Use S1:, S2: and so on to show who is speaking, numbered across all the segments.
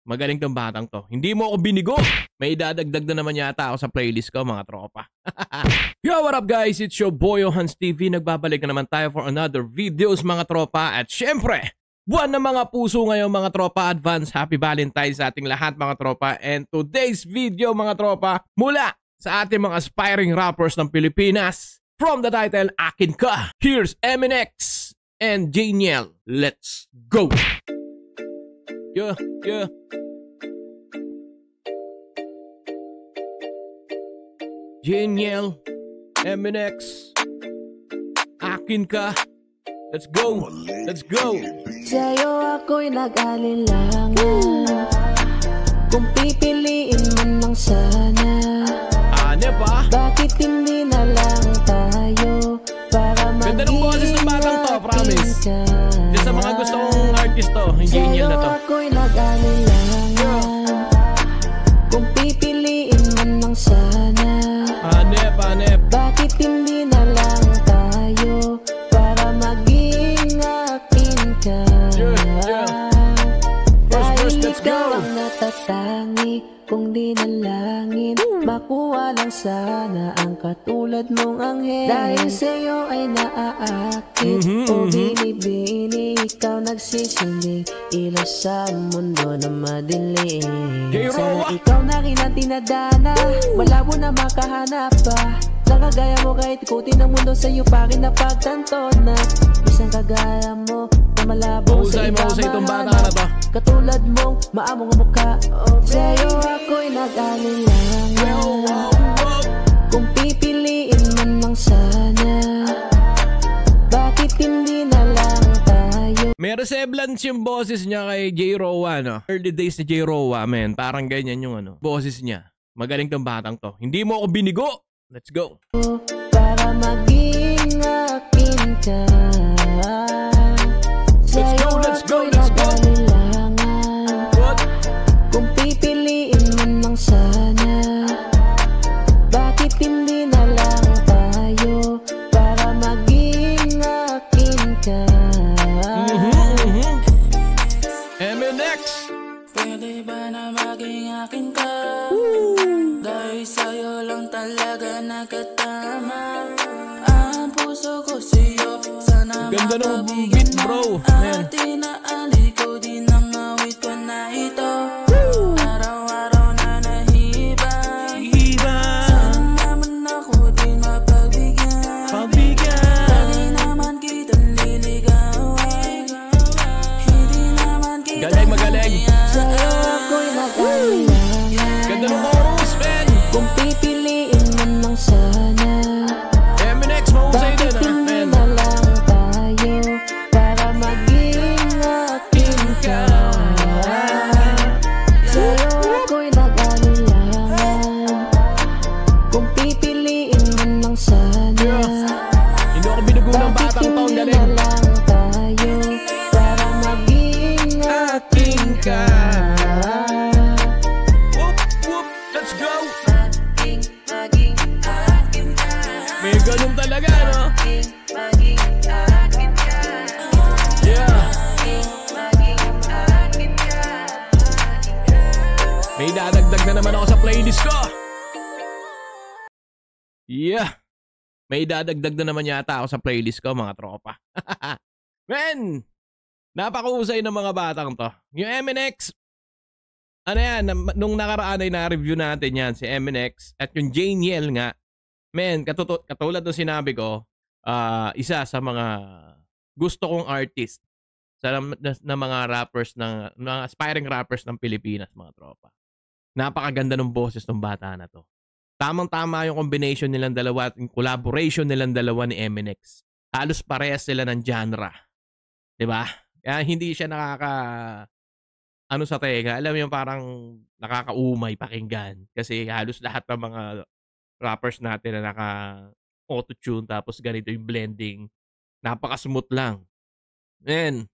S1: Magaling tong batang to. Hindi mo ako binigo. May dadagdag na naman yata ako sa playlist ko, mga tropa. Yo, what up guys? It's your boy Hans TV. Nagbabalik na naman tayo for another videos, mga tropa. At syempre, buwan ng mga puso ngayon, mga tropa. Advance Happy Valentine's sa ating lahat, mga tropa. And today's video, mga tropa, mula sa ating mga aspiring rappers ng Pilipinas. From the title, Akin Ka. Here's MNX and Janiel. Let's go! Yeah. Janiel, MNX, Akin Ka. Let's go. Let's go.
S2: Sa'yo ako'y nag-alinlangan. Kung pipiliin man lang sana,
S1: Ano ba?
S2: bakit hindi na lang tayo para maging
S1: Ganda ng boses ng batang to, promise. Diyan sa mga gusto kong artist to, yung Janiel na to.
S2: Sa'yo ako'y nag-alinlangan. Kung pipiliin man lang sana,
S1: Hanep.
S2: bakit hindi na lang tayo para maging akin ka? Dahil
S1: Let's
S2: ikaw
S1: go.
S2: ang natatangi kung di nalangin, makuha lang sana ang katulad mong anghel. Dahil sa'yo ay naaakit o binibini, ikaw nagsisilbing ilaw sa mundo na madilim. Sana ikaw na rin ang tinadana, malabo na makahanap pa. Nakagaya mo kahit ikutin ang mundo sa'yo pa rin napagtanto na isang kagaya mo na malabo sa iba
S1: itong bata na
S2: mahanap.
S1: to.
S2: Katulad mong maamong ang mukha, sa'yo ako'y nag-alinlangan. Kung pipiliin man lang sana, bakit hindi na lang tayo?
S1: May resemblance yung boses niya kay J. Rowa, no? Early days ni J. Rowa, man. Parang ganyan yung boses niya. Magaling tong batang to. Hindi mo ako binigo. Let's go.
S2: Para maging akin ka. Sa'yo ako'y nag-alinlangan. Kung pipiliin man lang sana, bakit hindi na lang tayo para maging akin ka?
S1: MNX.
S3: Pwede ba na maging akin ka? Dahil sa'yo lang talaga nakatama ang puso ko sa'yo. Sana
S1: Ganda ng beat, bro. Man.
S3: at inaali ko din ang awit ko na ito. Araw-araw na nahihibang, sana naman ako din mapagbigyan. Lagi naman kitang liligawan, hindi naman kita
S1: Magaling.
S2: Sa'yo ako'y nag-alinlangan.
S1: Ganda ng chorus, man.
S2: Kung pipiliin man lang sana,
S1: MNX, mahusay
S2: bakit
S1: din,
S2: hindi
S1: man.
S2: na lang tayo para maging akin ka? Sa'yo ako'y nag-alinlangan. Kung pipiliin man lang sana,
S1: Hindi ako binugo ng
S2: bakit
S1: batang to. Ang
S2: hindi na
S1: galing.
S2: lang tayo para maging akin ka?
S1: Whoop. Let's go.
S2: Maging akin ka.
S1: May ganun talaga, no?
S2: Maging akin ka.
S1: Yeah.
S2: Maging akin ka.
S1: May dadagdag na naman ako sa playlist ko. Yeah. May dadagdag na naman yata ako sa playlist ko, mga tropa. Man, napakahusay ng mga batang to. Yung MNX, ano yan, nung nakaraan ay na-review natin yan, si MNX at yung Janiel nga. Man, katulad ng sinabi ko, isa sa mga gusto kong artist na mga rappers, mga aspiring rappers ng Pilipinas, mga tropa. Napakaganda ng boses ng bata na to. Tamang-tama yung combination nilang dalawa at yung collaboration nilang dalawa ni MNX. Halos parehas sila ng genre. 'Di ba? Kaya hindi siya sa tenga. Alam mo yung parang nakakaumay pakinggan. Kasi halos lahat ng mga rappers natin na naka-auto-tune tapos ganito yung blending. Napaka-smooth lang. Man,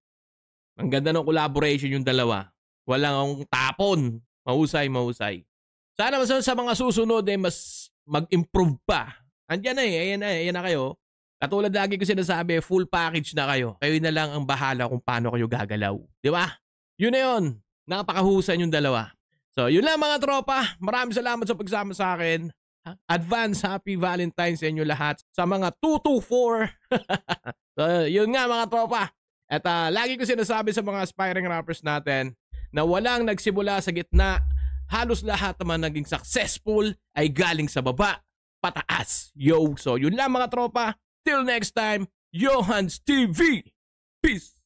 S1: ang ganda ng collaboration yung dalawa. Walang tapon. Mahusay. Sana mas sa mga susunod mas mag-improve pa. Andiyan na ayan na kayo. Katulad lagi ko sinasabi, full package na kayo. Kayo na lang ang bahala kung paano kayo gagalaw. Di ba? Yun na yun. Napakahusay yung dalawa. So, yun lang mga tropa. Maraming salamat sa pagsama sa akin. Advance Happy Valentine's sa inyo lahat. Sa mga 224. So, yun nga mga tropa. At lagi ko sinasabi sa mga aspiring rappers natin na walang nagsimula sa gitna. Halos lahat naman naging successful ay galing sa baba, pataas. Yo, so yun lang mga tropa. Till next time, Johans TV. Peace!